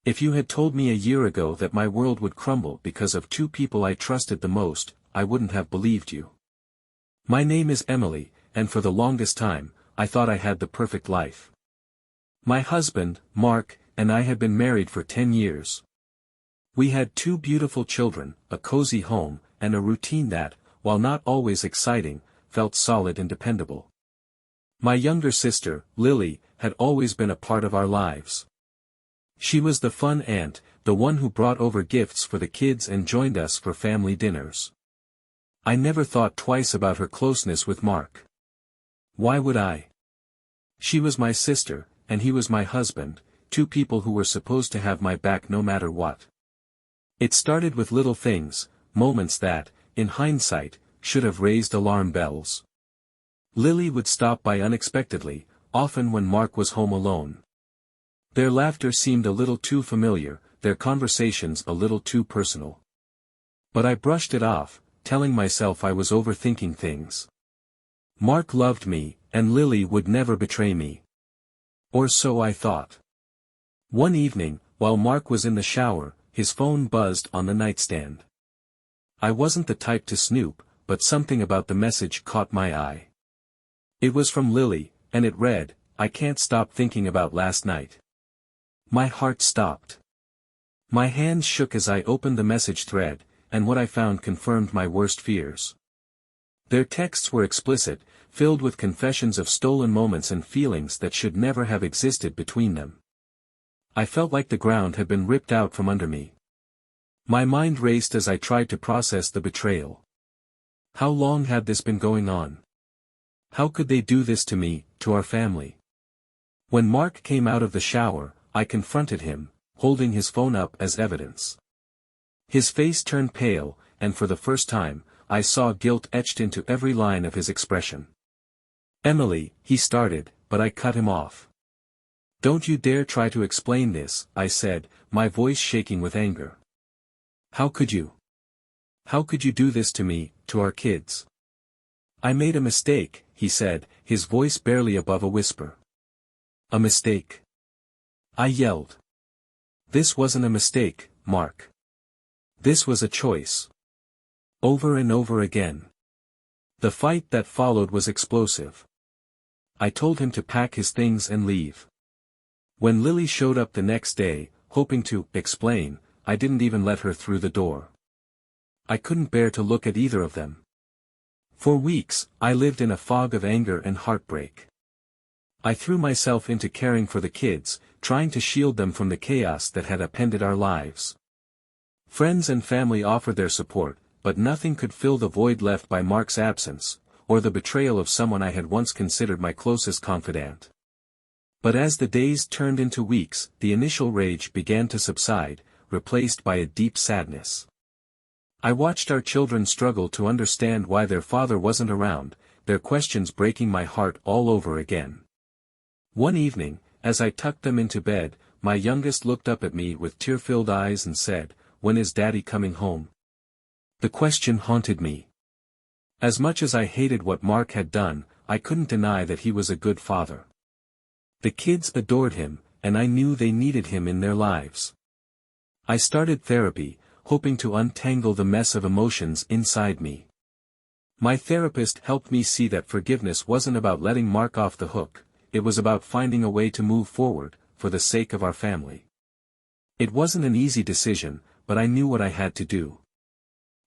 If you had told me a year ago that my world would crumble because of two people I trusted the most, I wouldn't have believed you. My name is Emily, and for the longest time, I thought I had the perfect life. My husband, Mark, and I had been married for 10 years. We had two beautiful children, a cozy home, and a routine that, while not always exciting, felt solid and dependable. My younger sister, Lily, had always been a part of our lives. She was the fun aunt, the one who brought over gifts for the kids and joined us for family dinners. I never thought twice about her closeness with Mark. Why would I? She was my sister, and he was my husband, two people who were supposed to have my back no matter what. It started with little things, moments that, in hindsight, should have raised alarm bells. Lily would stop by unexpectedly, often when Mark was home alone. Their laughter seemed a little too familiar, their conversations a little too personal. But I brushed it off, telling myself I was overthinking things. Mark loved me, and Lily would never betray me. Or so I thought. One evening, while Mark was in the shower, his phone buzzed on the nightstand. I wasn't the type to snoop, but something about the message caught my eye. It was from Lily, and it read, "I can't stop thinking about last night." My heart stopped. My hands shook as I opened the message thread, and what I found confirmed my worst fears. Their texts were explicit, filled with confessions of stolen moments and feelings that should never have existed between them. I felt like the ground had been ripped out from under me. My mind raced as I tried to process the betrayal. How long had this been going on? How could they do this to me, to our family? When Mark came out of the shower, I confronted him, holding his phone up as evidence. His face turned pale, and for the first time, I saw guilt etched into every line of his expression. "Emily," he started, but I cut him off. "Don't you dare try to explain this," I said, my voice shaking with anger. "How could you? How could you do this to me, to our kids?" "I made a mistake," he said, his voice barely above a whisper. "A mistake?" I yelled. "This wasn't a mistake, Mark. This was a choice." Over and over again. The fight that followed was explosive. I told him to pack his things and leave. When Lily showed up the next day, hoping to explain, I didn't even let her through the door. I couldn't bear to look at either of them. For weeks, I lived in a fog of anger and heartbreak. I threw myself into caring for the kids, trying to shield them from the chaos that had upended our lives. Friends and family offered their support, but nothing could fill the void left by Mark's absence, or the betrayal of someone I had once considered my closest confidant. But as the days turned into weeks, the initial rage began to subside, replaced by a deep sadness. I watched our children struggle to understand why their father wasn't around, their questions breaking my heart all over again. One evening, as I tucked them into bed, my youngest looked up at me with tear-filled eyes and said, "When is Daddy coming home?" The question haunted me. As much as I hated what Mark had done, I couldn't deny that he was a good father. The kids adored him, and I knew they needed him in their lives. I started therapy, hoping to untangle the mess of emotions inside me. My therapist helped me see that forgiveness wasn't about letting Mark off the hook, it was about finding a way to move forward, for the sake of our family. It wasn't an easy decision, but I knew what I had to do.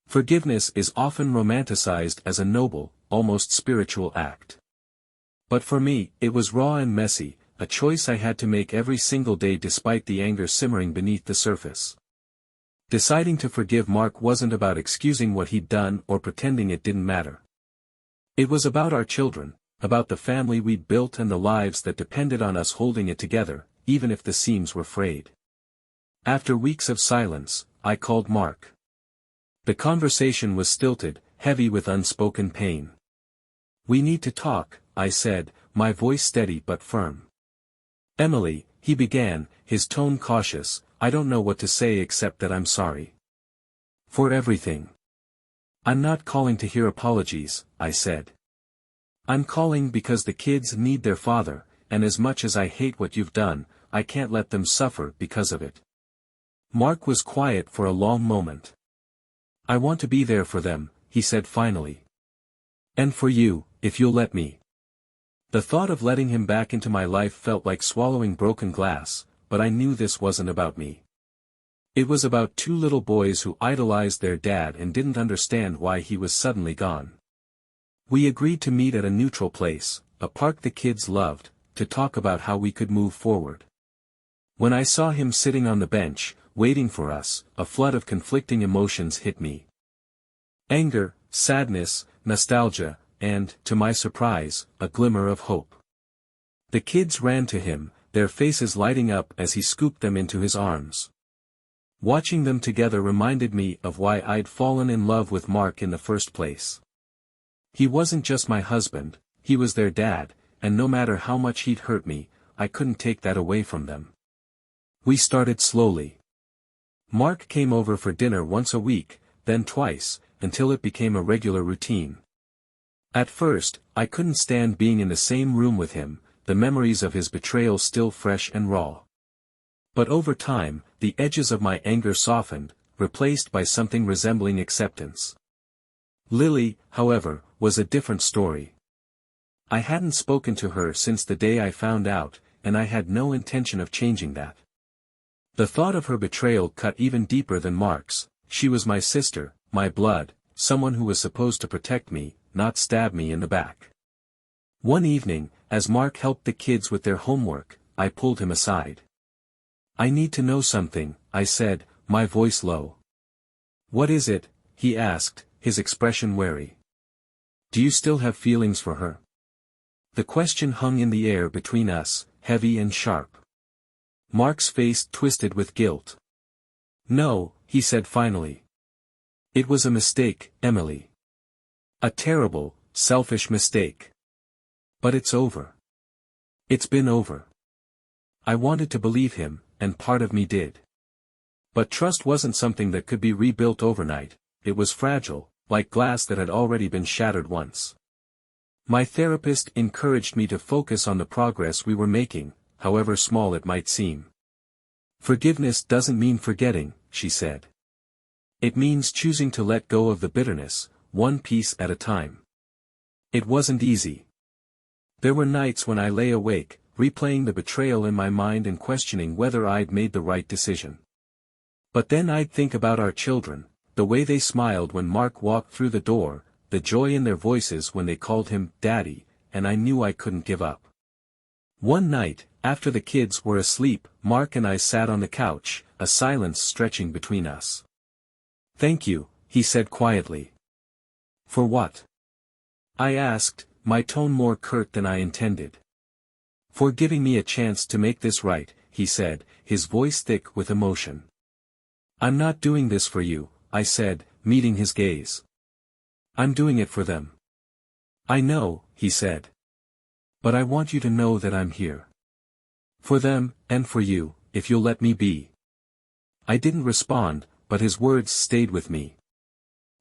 Forgiveness is often romanticized as a noble, almost spiritual act. But for me, it was raw and messy, a choice I had to make every single day despite the anger simmering beneath the surface. Deciding to forgive Mark wasn't about excusing what he'd done or pretending it didn't matter. It was about our children, about the family we'd built and the lives that depended on us holding it together, even if the seams were frayed. After weeks of silence, I called Mark. The conversation was stilted, heavy with unspoken pain. "We need to talk," I said, my voice steady but firm. "Emily," he began, his tone cautious, "I don't know what to say except that I'm sorry. For everything." "I'm not calling to hear apologies," I said. "I'm calling because the kids need their father, and as much as I hate what you've done, I can't let them suffer because of it." Mark was quiet for a long moment. "I want to be there for them," he said finally. "And for you, if you'll let me." The thought of letting him back into my life felt like swallowing broken glass, but I knew this wasn't about me. It was about two little boys who idolized their dad and didn't understand why he was suddenly gone. We agreed to meet at a neutral place, a park the kids loved, to talk about how we could move forward. When I saw him sitting on the bench, waiting for us, a flood of conflicting emotions hit me. Anger, sadness, nostalgia, and, to my surprise, a glimmer of hope. The kids ran to him, their faces lighting up as he scooped them into his arms. Watching them together reminded me of why I'd fallen in love with Mark in the first place. He wasn't just my husband, he was their dad, and no matter how much he'd hurt me, I couldn't take that away from them. We started slowly. Mark came over for dinner once a week, then twice, until it became a regular routine. At first, I couldn't stand being in the same room with him, the memories of his betrayal still fresh and raw. But over time, the edges of my anger softened, replaced by something resembling acceptance. Lily, however, was a different story. I hadn't spoken to her since the day I found out, and I had no intention of changing that. The thought of her betrayal cut even deeper than Mark's. She was my sister, my blood, someone who was supposed to protect me, not stab me in the back. One evening, as Mark helped the kids with their homework, I pulled him aside. "I need to know something," I said, my voice low. "What is it?" he asked, his expression wary. "Do you still have feelings for her?" The question hung in the air between us, heavy and sharp. Mark's face twisted with guilt. "No," he said finally. "It was a mistake, Emily. A terrible, selfish mistake. But it's over. It's been over." I wanted to believe him, and part of me did. But trust wasn't something that could be rebuilt overnight, it was fragile, like glass that had already been shattered once. My therapist encouraged me to focus on the progress we were making, however small it might seem. "Forgiveness doesn't mean forgetting," she said. "It means choosing to let go of the bitterness, one piece at a time." It wasn't easy. There were nights when I lay awake, replaying the betrayal in my mind and questioning whether I'd made the right decision. But then I'd think about our children, the way they smiled when Mark walked through the door, the joy in their voices when they called him Daddy, and I knew I couldn't give up. One night, after the kids were asleep, Mark and I sat on the couch, a silence stretching between us. "Thank you," he said quietly. "For what?" I asked, my tone more curt than I intended. "For giving me a chance to make this right," he said, his voice thick with emotion. "I'm not doing this for you," I said, meeting his gaze. "I'm doing it for them." "I know," he said. "But I want you to know that I'm here. For them, and for you, if you'll let me be." I didn't respond, but his words stayed with me.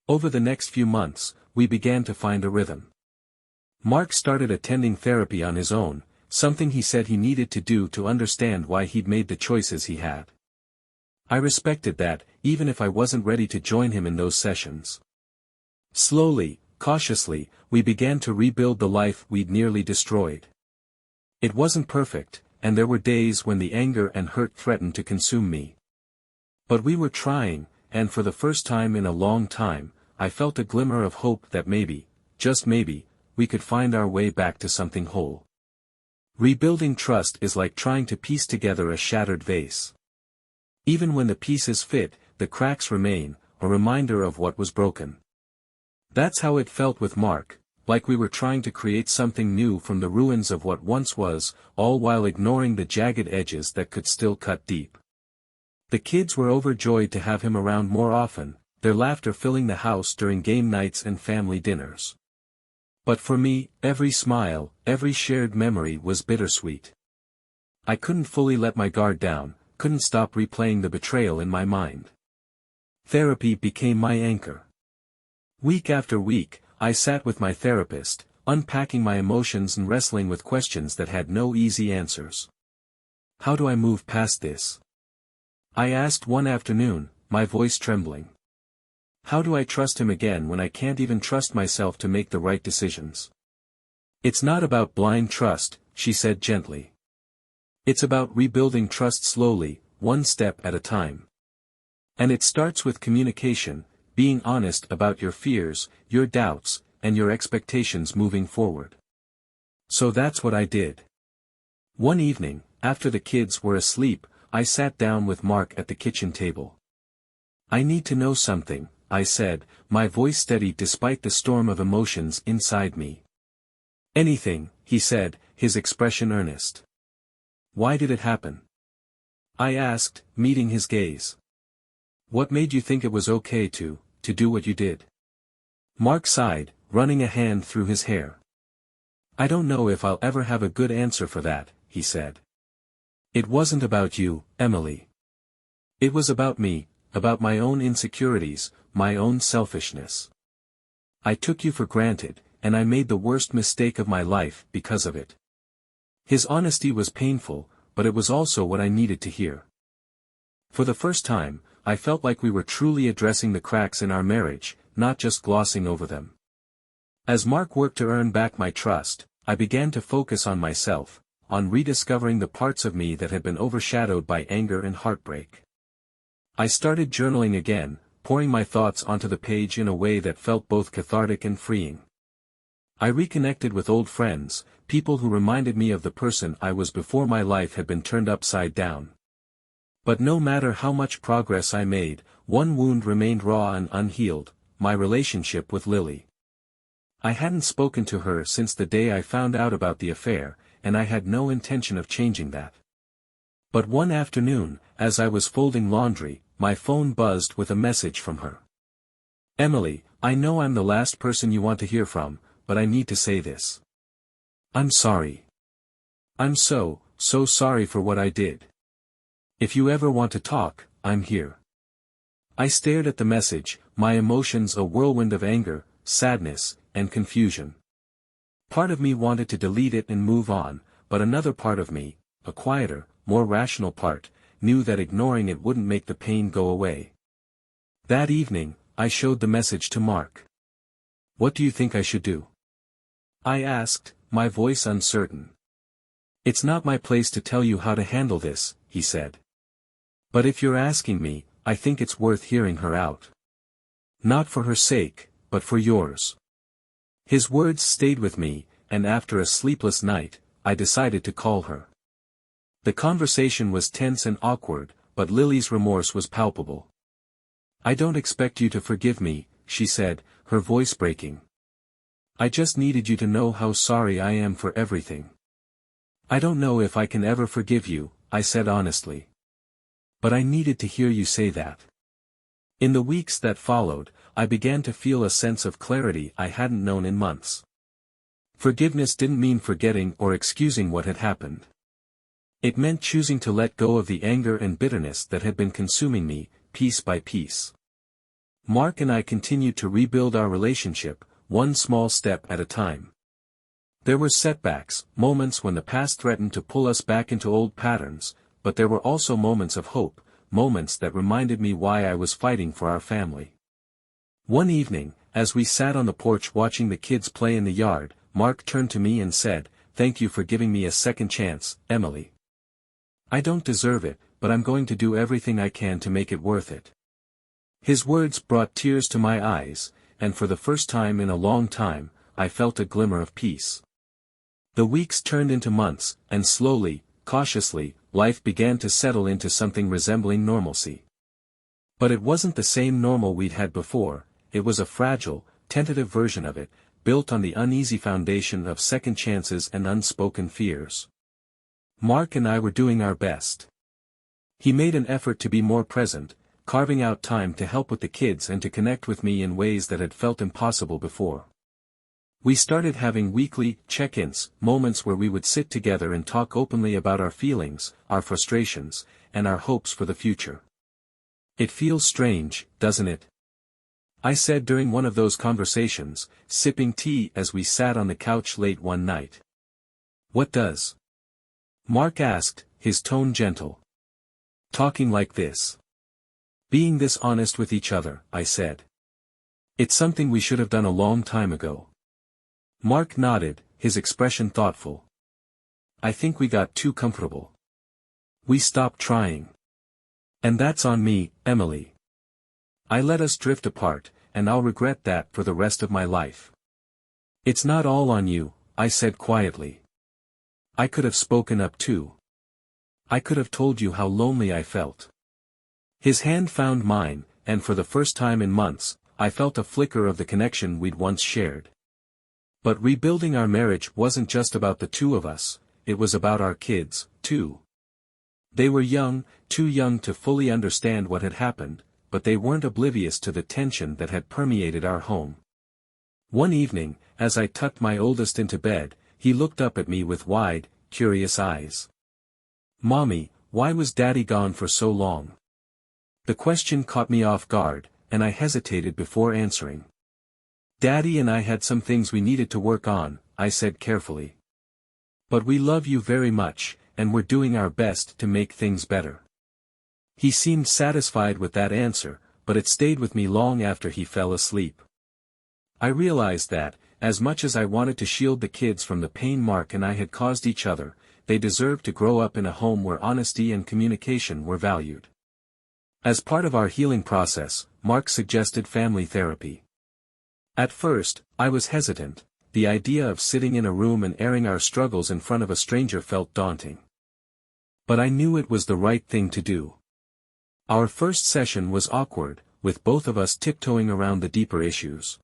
Over the next few months, we began to find a rhythm. Mark started attending therapy on his own, something he said he needed to do to understand why he'd made the choices he had. I respected that, even if I wasn't ready to join him in those sessions. Slowly, cautiously, we began to rebuild the life we'd nearly destroyed. It wasn't perfect, and there were days when the anger and hurt threatened to consume me. But we were trying, and for the first time in a long time, I felt a glimmer of hope that maybe, just maybe, we could find our way back to something whole. Rebuilding trust is like trying to piece together a shattered vase. Even when the pieces fit, the cracks remain, a reminder of what was broken. That's how it felt with Mark, like we were trying to create something new from the ruins of what once was, all while ignoring the jagged edges that could still cut deep. The kids were overjoyed to have him around more often, their laughter filling the house during game nights and family dinners. But for me, every smile, every shared memory was bittersweet. I couldn't fully let my guard down, couldn't stop replaying the betrayal in my mind. Therapy became my anchor. Week after week, I sat with my therapist, unpacking my emotions and wrestling with questions that had no easy answers. How do I move past this? I asked one afternoon, my voice trembling. How do I trust him again when I can't even trust myself to make the right decisions? It's not about blind trust, she said gently. It's about rebuilding trust slowly, one step at a time. And it starts with communication, being honest about your fears, your doubts, and your expectations moving forward. So that's what I did. One evening, after the kids were asleep, I sat down with Mark at the kitchen table. I need to know something, I said, my voice steady despite the storm of emotions inside me. Anything, he said, his expression earnest. Why did it happen? I asked, meeting his gaze. What made you think it was okay to do what you did? Mark sighed, running a hand through his hair. I don't know if I'll ever have a good answer for that, he said. It wasn't about you, Emily. It was about me, about my own insecurities, my own selfishness. I took you for granted, and I made the worst mistake of my life because of it. His honesty was painful, but it was also what I needed to hear. For the first time, I felt like we were truly addressing the cracks in our marriage, not just glossing over them. As Mark worked to earn back my trust, I began to focus on myself, on rediscovering the parts of me that had been overshadowed by anger and heartbreak. I started journaling again, pouring my thoughts onto the page in a way that felt both cathartic and freeing. I reconnected with old friends, people who reminded me of the person I was before my life had been turned upside down. But no matter how much progress I made, one wound remained raw and unhealed, my relationship with Lily. I hadn't spoken to her since the day I found out about the affair, and I had no intention of changing that. But one afternoon, as I was folding laundry, my phone buzzed with a message from her. Emily, I know I'm the last person you want to hear from, but I need to say this. I'm sorry. I'm so sorry for what I did. If you ever want to talk, I'm here. I stared at the message, my emotions a whirlwind of anger, sadness, and confusion. Part of me wanted to delete it and move on, but another part of me, a quieter, more rational part, knew that ignoring it wouldn't make the pain go away. That evening, I showed the message to Mark. What do you think I should do? I asked, my voice uncertain. It's not my place to tell you how to handle this, he said. But if you're asking me, I think it's worth hearing her out. Not for her sake, but for yours. His words stayed with me, and after a sleepless night, I decided to call her. The conversation was tense and awkward, but Lily's remorse was palpable. I don't expect you to forgive me, she said, her voice breaking. I just needed you to know how sorry I am for everything. I don't know if I can ever forgive you, I said honestly. But I needed to hear you say that. In the weeks that followed, I began to feel a sense of clarity I hadn't known in months. Forgiveness didn't mean forgetting or excusing what had happened. It meant choosing to let go of the anger and bitterness that had been consuming me, piece by piece. Mark and I continued to rebuild our relationship, one small step at a time. There were setbacks, moments when the past threatened to pull us back into old patterns, but there were also moments of hope, moments that reminded me why I was fighting for our family. One evening, as we sat on the porch watching the kids play in the yard, Mark turned to me and said, "Thank you for giving me a second chance, Emily. I don't deserve it, but I'm going to do everything I can to make it worth it." His words brought tears to my eyes, and for the first time in a long time, I felt a glimmer of peace. The weeks turned into months, and slowly, cautiously, life began to settle into something resembling normalcy. But it wasn't the same normal we'd had before, it was a fragile, tentative version of it, built on the uneasy foundation of second chances and unspoken fears. Mark and I were doing our best. He made an effort to be more present, carving out time to help with the kids and to connect with me in ways that had felt impossible before. We started having weekly check-ins, moments where we would sit together and talk openly about our feelings, our frustrations, and our hopes for the future. It feels strange, doesn't it? I said during one of those conversations, sipping tea as we sat on the couch late one night. What does? Mark asked, his tone gentle. Talking like this. Being this honest with each other, I said. It's something we should have done a long time ago. Mark nodded, his expression thoughtful. I think we got too comfortable. We stopped trying. And that's on me, Emily. I let us drift apart, and I'll regret that for the rest of my life. It's not all on you, I said quietly. I could have spoken up too. I could have told you how lonely I felt. His hand found mine, and for the first time in months, I felt a flicker of the connection we'd once shared. But rebuilding our marriage wasn't just about the two of us, it was about our kids, too. They were young, too young to fully understand what had happened, but they weren't oblivious to the tension that had permeated our home. One evening, as I tucked my oldest into bed, he looked up at me with wide, curious eyes. "Mommy, why was Daddy gone for so long?" The question caught me off guard, and I hesitated before answering. "Daddy and I had some things we needed to work on," I said carefully. "But we love you very much, and we're doing our best to make things better." He seemed satisfied with that answer, but it stayed with me long after he fell asleep. I realized that, as much as I wanted to shield the kids from the pain Mark and I had caused each other, they deserved to grow up in a home where honesty and communication were valued. As part of our healing process, Mark suggested family therapy. At first, I was hesitant. The idea of sitting in a room and airing our struggles in front of a stranger felt daunting. But I knew it was the right thing to do. Our first session was awkward, with both of us tiptoeing around the deeper issues.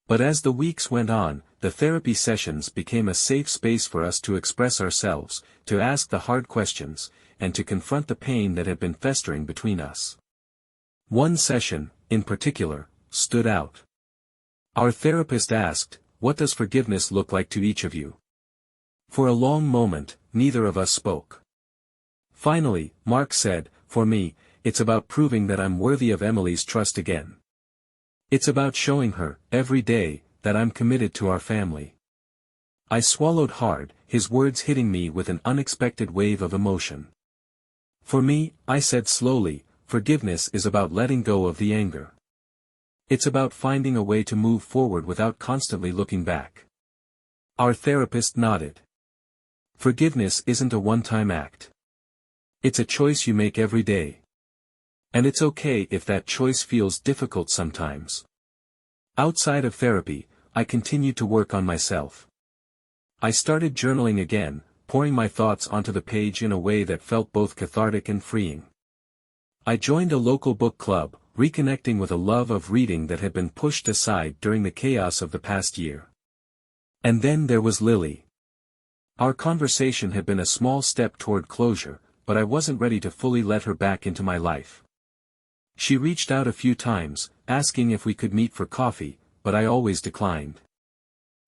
But as the weeks went on, the therapy sessions became a safe space for us to express ourselves, to ask the hard questions, and to confront the pain that had been festering between us. One session, in particular, stood out. Our therapist asked, "What does forgiveness look like to each of you?" For a long moment, neither of us spoke. Finally, Mark said, "For me, it's about proving that I'm worthy of Emily's trust again. It's about showing her, every day, that I'm committed to our family." I swallowed hard, his words hitting me with an unexpected wave of emotion. "For me," I said slowly, "forgiveness is about letting go of the anger. It's about finding a way to move forward without constantly looking back." Our therapist nodded. "Forgiveness isn't a one-time act. It's a choice you make every day. And it's okay if that choice feels difficult sometimes." Outside of therapy, I continued to work on myself. I started journaling again, pouring my thoughts onto the page in a way that felt both cathartic and freeing. I joined a local book club, reconnecting with a love of reading that had been pushed aside during the chaos of the past year. And then there was Lily. Our conversation had been a small step toward closure, but I wasn't ready to fully let her back into my life. She reached out a few times, asking if we could meet for coffee, but I always declined.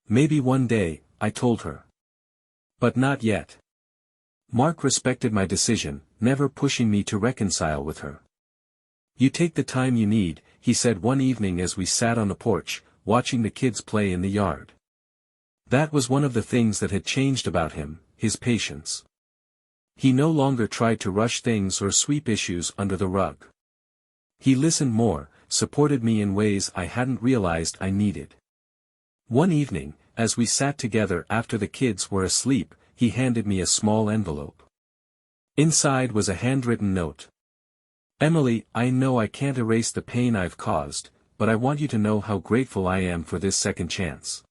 "Maybe one day," I told her. "But not yet." Mark respected my decision, never pushing me to reconcile with her. "You take the time you need," he said one evening as we sat on the porch, watching the kids play in the yard. That was one of the things that had changed about him, his patience. He no longer tried to rush things or sweep issues under the rug. He listened more, supported me in ways I hadn't realized I needed. One evening, as we sat together after the kids were asleep, he handed me a small envelope. Inside was a handwritten note. "Emily, I know I can't erase the pain I've caused, but I want you to know how grateful I am for this second chance.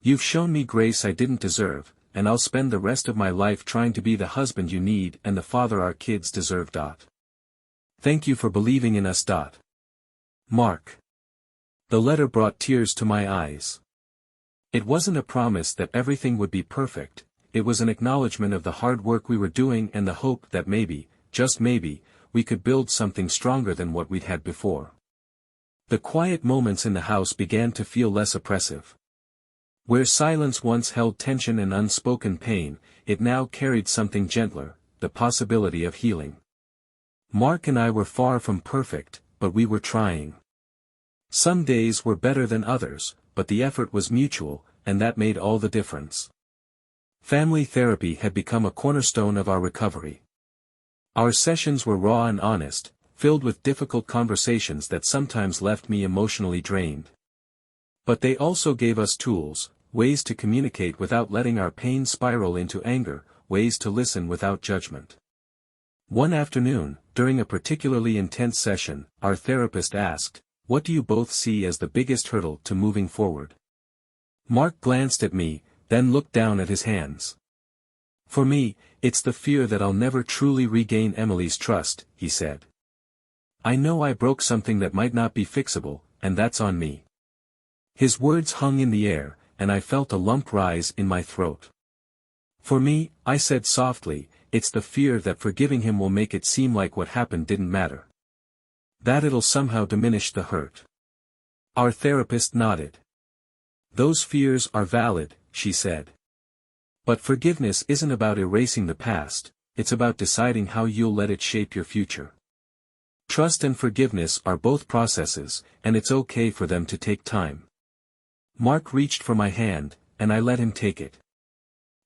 You've shown me grace I didn't deserve, and I'll spend the rest of my life trying to be the husband you need and the father our kids deserve. Thank you for believing in us. Mark." The letter brought tears to my eyes. It wasn't a promise that everything would be perfect, it was an acknowledgement of the hard work we were doing and the hope that maybe, just maybe, we could build something stronger than what we'd had before. The quiet moments in the house began to feel less oppressive. Where silence once held tension and unspoken pain, it now carried something gentler, the possibility of healing. Mark and I were far from perfect, but we were trying. Some days were better than others, but the effort was mutual, and that made all the difference. Family therapy had become a cornerstone of our recovery. Our sessions were raw and honest, filled with difficult conversations that sometimes left me emotionally drained. But they also gave us tools, ways to communicate without letting our pain spiral into anger, ways to listen without judgment. One afternoon, during a particularly intense session, our therapist asked, "What do you both see as the biggest hurdle to moving forward?" Mark glanced at me, then looked down at his hands. "For me, it's the fear that I'll never truly regain Emily's trust," he said. "I know I broke something that might not be fixable, and that's on me." His words hung in the air, and I felt a lump rise in my throat. "For me," I said softly, "it's the fear that forgiving him will make it seem like what happened didn't matter. That it'll somehow diminish the hurt." Our therapist nodded. "Those fears are valid," she said. "But forgiveness isn't about erasing the past, it's about deciding how you'll let it shape your future. Trust and forgiveness are both processes, and it's okay for them to take time." Mark reached for my hand, and I let him take it.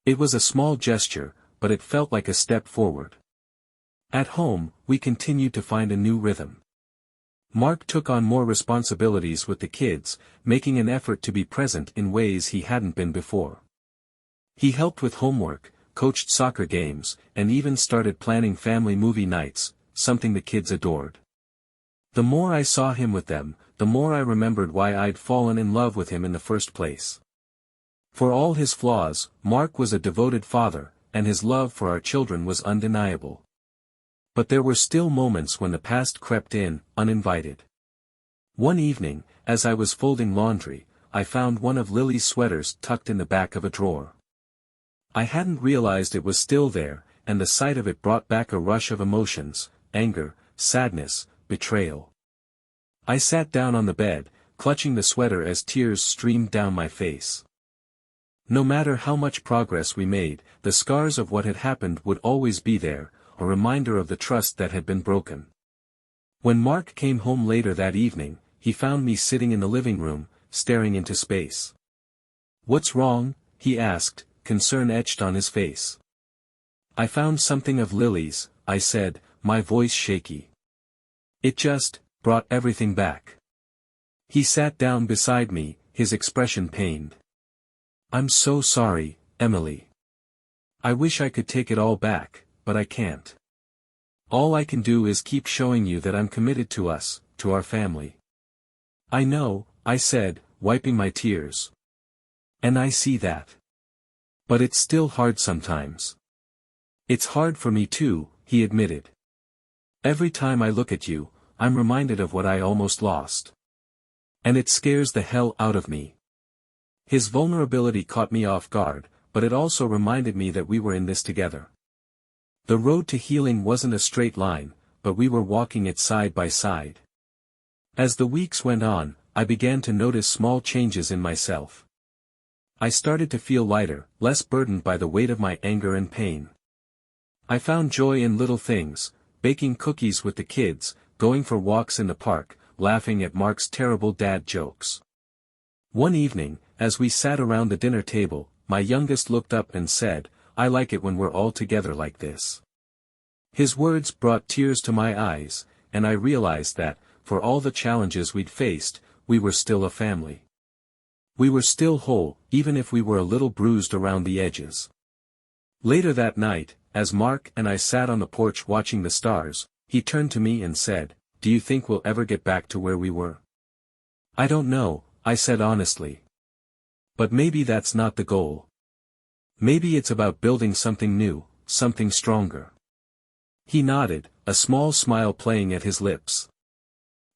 It was a small gesture, but it felt like a step forward. At home, we continued to find a new rhythm. Mark took on more responsibilities with the kids, making an effort to be present in ways he hadn't been before. He helped with homework, coached soccer games, and even started planning family movie nights, something the kids adored. The more I saw him with them, the more I remembered why I'd fallen in love with him in the first place. For all his flaws, Mark was a devoted father, and his love for our children was undeniable. But there were still moments when the past crept in, uninvited. One evening, as I was folding laundry, I found one of Lily's sweaters tucked in the back of a drawer. I hadn't realized it was still there, and the sight of it brought back a rush of emotions: anger, sadness, betrayal. I sat down on the bed, clutching the sweater as tears streamed down my face. No matter how much progress we made, the scars of what had happened would always be there, a reminder of the trust that had been broken. When Mark came home later that evening, he found me sitting in the living room, staring into space. "What's wrong?" he asked, concern etched on his face. "I found something of Lily's," I said, my voice shaky. "It just brought everything back." He sat down beside me, his expression pained. "I'm so sorry, Emily. I wish I could take it all back, but I can't. All I can do is keep showing you that I'm committed to us, to our family." "I know," I said, wiping my tears. "And I see that. But it's still hard sometimes." "It's hard for me too," he admitted. "Every time I look at you, I'm reminded of what I almost lost. And it scares the hell out of me." His vulnerability caught me off guard, but it also reminded me that we were in this together. The road to healing wasn't a straight line, but we were walking it side by side. As the weeks went on, I began to notice small changes in myself. I started to feel lighter, less burdened by the weight of my anger and pain. I found joy in little things: baking cookies with the kids, going for walks in the park, laughing at Mark's terrible dad jokes. One evening, as we sat around the dinner table, my youngest looked up and said, "I like it when we're all together like this." His words brought tears to my eyes, and I realized that, for all the challenges we'd faced, we were still a family. We were still whole, even if we were a little bruised around the edges. Later that night, as Mark and I sat on the porch watching the stars, he turned to me and said, "Do you think we'll ever get back to where we were?" "I don't know," I said honestly. "But maybe that's not the goal. Maybe it's about building something new, something stronger." He nodded, a small smile playing at his lips.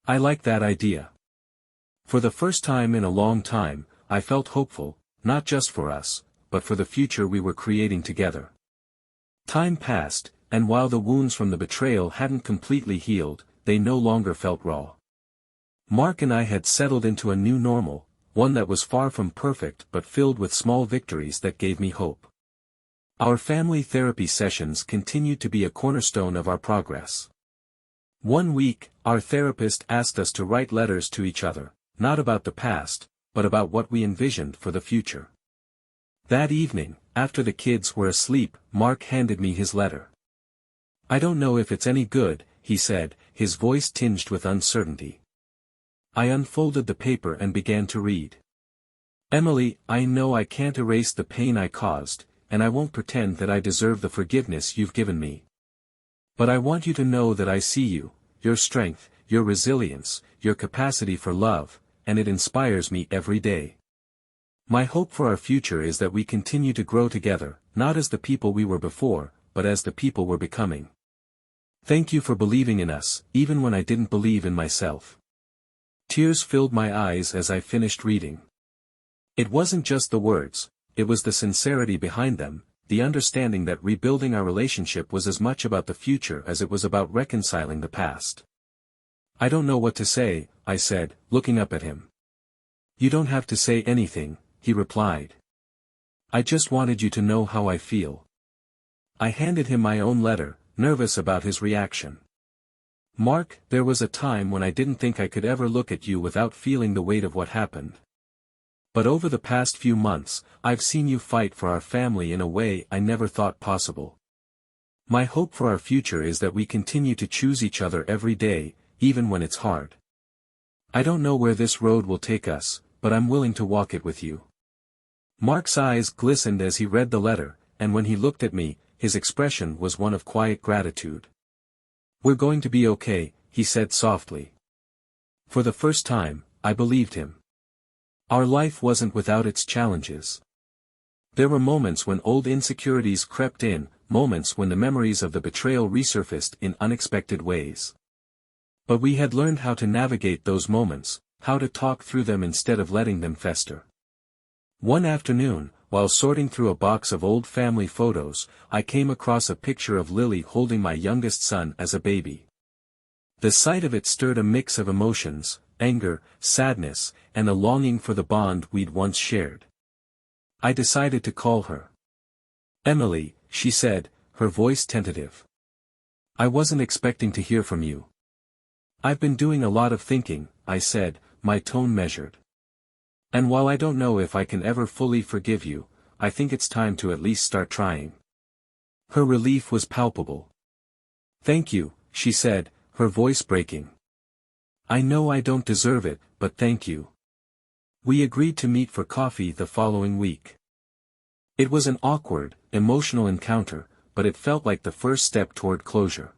"I like that idea." For the first time in a long time, I felt hopeful, not just for us, but for the future we were creating together. Time passed, and while the wounds from the betrayal hadn't completely healed, they no longer felt raw. Mark and I had settled into a new normal, one that was far from perfect but filled with small victories that gave me hope. Our family therapy sessions continued to be a cornerstone of our progress. One week, our therapist asked us to write letters to each other, not about the past, but about what we envisioned for the future. That evening, after the kids were asleep, Mark handed me his letter. I don't know if it's any good, he said, his voice tinged with uncertainty. I unfolded the paper and began to read. Emily, I know I can't erase the pain I caused, and I won't pretend that I deserve the forgiveness you've given me. But I want you to know that I see you, your strength, your resilience, your capacity for love, and it inspires me every day. My hope for our future is that we continue to grow together, not as the people we were before, but as the people we're becoming. Thank you for believing in us, even when I didn't believe in myself. Tears filled my eyes as I finished reading. It wasn't just the words, it was the sincerity behind them, the understanding that rebuilding our relationship was as much about the future as it was about reconciling the past. I don't know what to say, I said, looking up at him. You don't have to say anything, he replied. I just wanted you to know how I feel. I handed him my own letter, nervous about his reaction. Mark, there was a time when I didn't think I could ever look at you without feeling the weight of what happened. But over the past few months, I've seen you fight for our family in a way I never thought possible. My hope for our future is that we continue to choose each other every day, even when it's hard. I don't know where this road will take us, but I'm willing to walk it with you. Mark's eyes glistened as he read the letter, and when he looked at me, his expression was one of quiet gratitude. We're going to be okay, he said softly. For the first time, I believed him. Our life wasn't without its challenges. There were moments when old insecurities crept in, moments when the memories of the betrayal resurfaced in unexpected ways. But we had learned how to navigate those moments, how to talk through them instead of letting them fester. One afternoon, while sorting through a box of old family photos, I came across a picture of Lily holding my youngest son as a baby. The sight of it stirred a mix of emotions, anger, sadness, and a longing for the bond we'd once shared. I decided to call her. Emily, she said, her voice tentative. I wasn't expecting to hear from you. I've been doing a lot of thinking, I said, my tone measured. And while I don't know if I can ever fully forgive you, I think it's time to at least start trying. Her relief was palpable. Thank you, she said, her voice breaking. I know I don't deserve it, but thank you. We agreed to meet for coffee the following week. It was an awkward, emotional encounter, but it felt like the first step toward closure.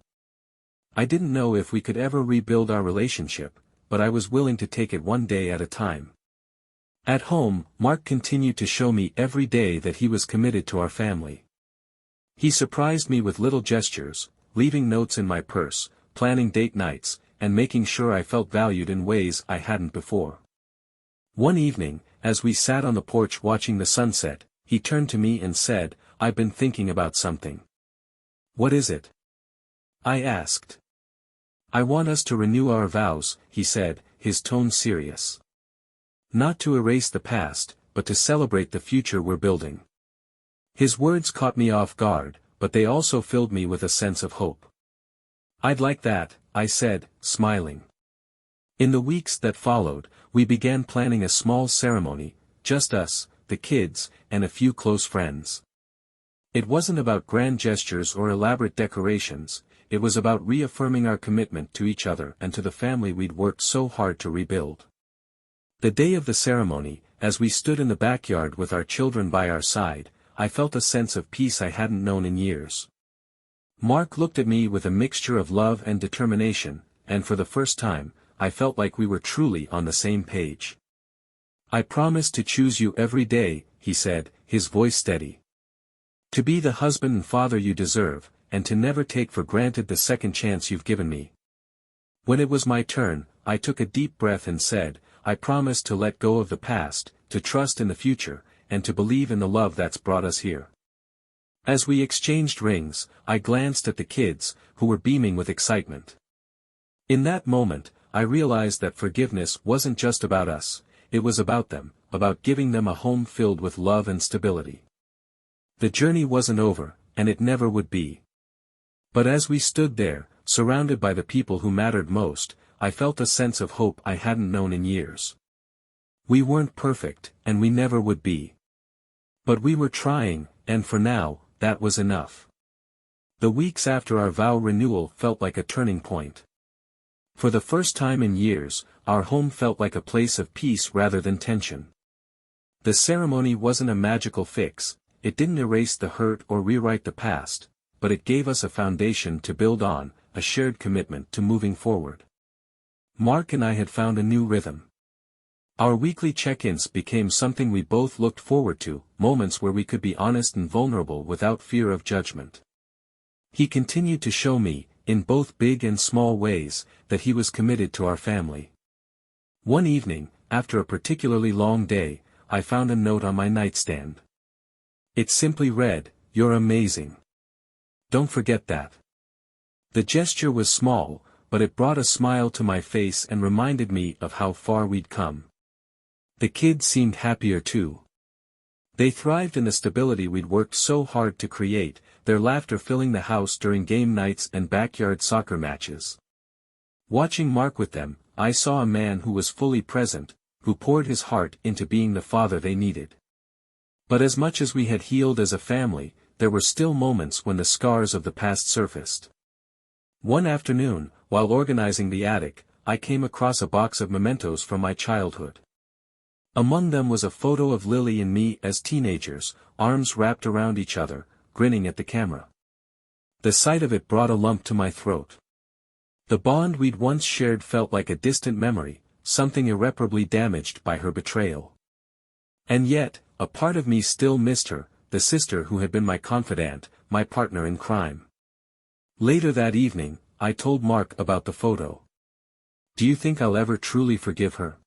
I didn't know if we could ever rebuild our relationship, but I was willing to take it one day at a time. At home, Mark continued to show me every day that he was committed to our family. He surprised me with little gestures, leaving notes in my purse, planning date nights, and making sure I felt valued in ways I hadn't before. One evening, as we sat on the porch watching the sunset, he turned to me and said, I've been thinking about something. What is it? I asked. I want us to renew our vows, he said, his tone serious. Not to erase the past, but to celebrate the future we're building. His words caught me off guard, but they also filled me with a sense of hope. I'd like that, I said, smiling. In the weeks that followed, we began planning a small ceremony, just us, the kids, and a few close friends. It wasn't about grand gestures or elaborate decorations, it was about reaffirming our commitment to each other and to the family we'd worked so hard to rebuild. The day of the ceremony, as we stood in the backyard with our children by our side, I felt a sense of peace I hadn't known in years. Mark looked at me with a mixture of love and determination, and for the first time, I felt like we were truly on the same page. I promise to choose you every day, he said, his voice steady. To be the husband and father you deserve, and to never take for granted the second chance you've given me. When it was my turn, I took a deep breath and said, I promise to let go of the past, to trust in the future, and to believe in the love that's brought us here. As we exchanged rings, I glanced at the kids, who were beaming with excitement. In that moment, I realized that forgiveness wasn't just about us, it was about them, about giving them a home filled with love and stability. The journey wasn't over, and it never would be. But as we stood there, surrounded by the people who mattered most, I felt a sense of hope I hadn't known in years. We weren't perfect, and we never would be. But we were trying, and for now, that was enough. The weeks after our vow renewal felt like a turning point. For the first time in years, our home felt like a place of peace rather than tension. The ceremony wasn't a magical fix, it didn't erase the hurt or rewrite the past, but it gave us a foundation to build on, a shared commitment to moving forward. Mark and I had found a new rhythm. Our weekly check-ins became something we both looked forward to, moments where we could be honest and vulnerable without fear of judgment. He continued to show me, in both big and small ways, that he was committed to our family. One evening, after a particularly long day, I found a note on my nightstand. It simply read, "You're amazing. Don't forget that." The gesture was small, but it brought a smile to my face and reminded me of how far we'd come. The kids seemed happier too. They thrived in the stability we'd worked so hard to create, their laughter filling the house during game nights and backyard soccer matches. Watching Mark with them, I saw a man who was fully present, who poured his heart into being the father they needed. But as much as we had healed as a family, there were still moments when the scars of the past surfaced. One afternoon, while organizing the attic, I came across a box of mementos from my childhood. Among them was a photo of Lily and me as teenagers, arms wrapped around each other, grinning at the camera. The sight of it brought a lump to my throat. The bond we'd once shared felt like a distant memory, something irreparably damaged by her betrayal. And yet, a part of me still missed her, the sister who had been my confidant, my partner in crime. Later that evening, I told Mark about the photo. "Do you think I'll ever truly forgive her?"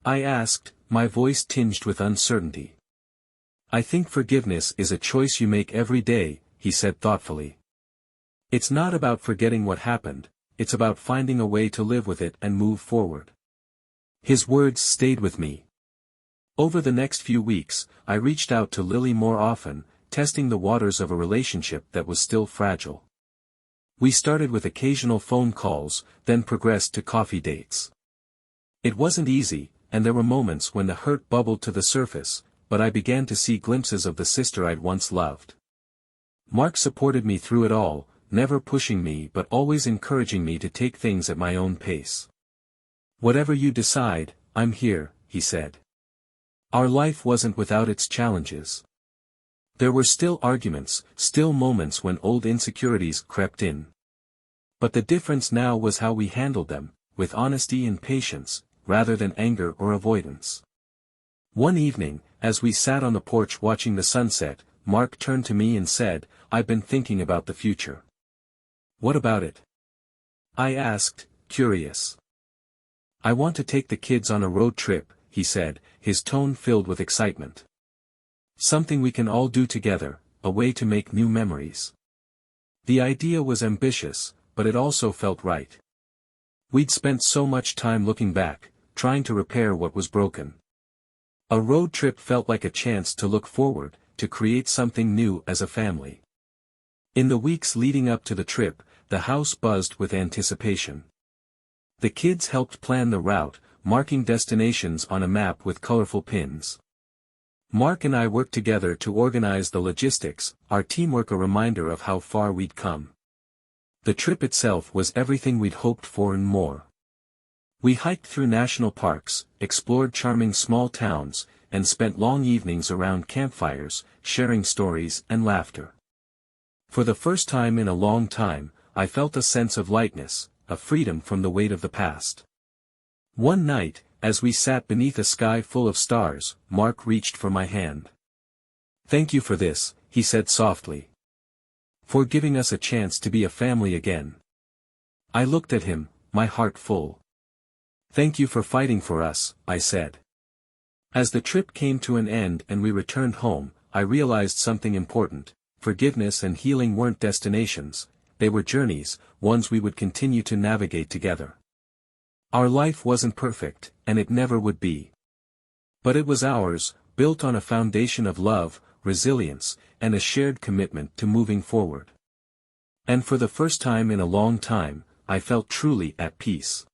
I asked, my voice tinged with uncertainty. "I think forgiveness is a choice you make every day," he said thoughtfully. "It's not about forgetting what happened, it's about finding a way to live with it and move forward." His words stayed with me. Over the next few weeks, I reached out to Lily more often, testing the waters of a relationship that was still fragile. We started with occasional phone calls, then progressed to coffee dates. It wasn't easy, and there were moments when the hurt bubbled to the surface, but I began to see glimpses of the sister I'd once loved. Mark supported me through it all, never pushing me but always encouraging me to take things at my own pace. "Whatever you decide, I'm here," he said. Our life wasn't without its challenges. There were still arguments, still moments when old insecurities crept in. But the difference now was how we handled them, with honesty and patience, rather than anger or avoidance. One evening, as we sat on the porch watching the sunset, Mark turned to me and said, "I've been thinking about the future." "What about it?" I asked, curious. "I want to take the kids on a road trip," he said, his tone filled with excitement. "Something we can all do together, a way to make new memories." The idea was ambitious, but it also felt right. We'd spent so much time looking back, trying to repair what was broken. A road trip felt like a chance to look forward, to create something new as a family. In the weeks leading up to the trip, the house buzzed with anticipation. The kids helped plan the route, marking destinations on a map with colorful pins. Mark and I worked together to organize the logistics, our teamwork a reminder of how far we'd come. The trip itself was everything we'd hoped for and more. We hiked through national parks, explored charming small towns, and spent long evenings around campfires, sharing stories and laughter. For the first time in a long time, I felt a sense of lightness, a freedom from the weight of the past. One night, as we sat beneath a sky full of stars, Mark reached for my hand. "Thank you for this," he said softly. "For giving us a chance to be a family again." I looked at him, my heart full. "Thank you for fighting for us," I said. As the trip came to an end and we returned home, I realized something important. Forgiveness and healing weren't destinations, they were journeys, ones we would continue to navigate together. Our life wasn't perfect, and it never would be. But it was ours, built on a foundation of love, resilience, and a shared commitment to moving forward. And for the first time in a long time, I felt truly at peace.